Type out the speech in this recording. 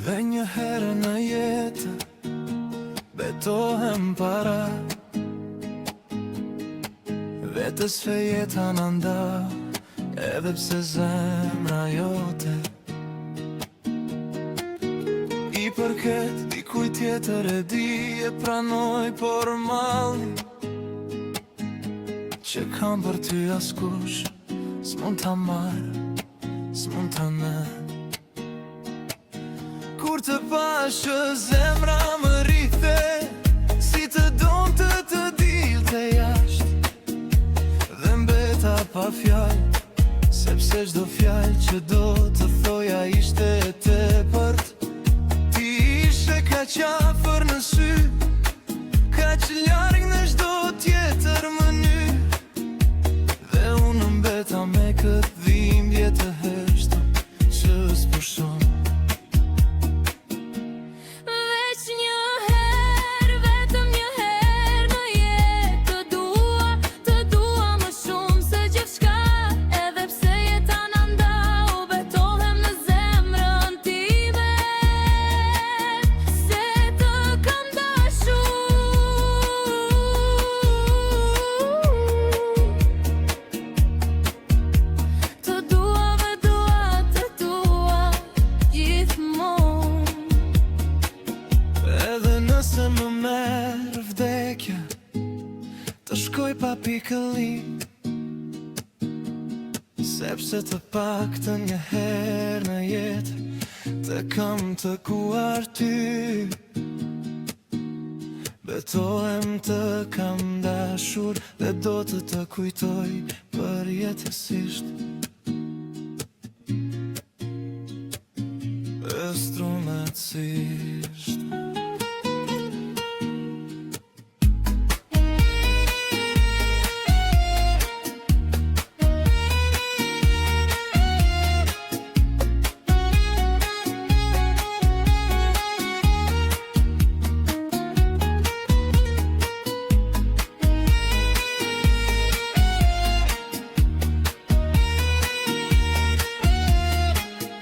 Dhe një herë në jetë betohem para vetës fe jeta në nda, edhe pse zemra jote i përket dikuj tjetër e di e pranoj, por malli që kam për ty askush s'mund ta marrë, s'mund ta merr. Kur të pash që zemra më rrithe, si të donte të dilte jashtë, dhe mbeta pa fjallë, sepse çdo fjalë që do të thoja ishte e tepërt. Ti ishe kaq afër në sy, kaq larg në çdo tjetër mënyrë, dhe unë mbeta me këtë dhimbje të heshtur që s'pushon. Nëse më merë vdekja, të shkoj pa pikëllim, sepse të paktën një herë në jetë të kam takuar ty. Betohem të kam dashur dhe do të kujtoj përjetësisht. Instrumentisht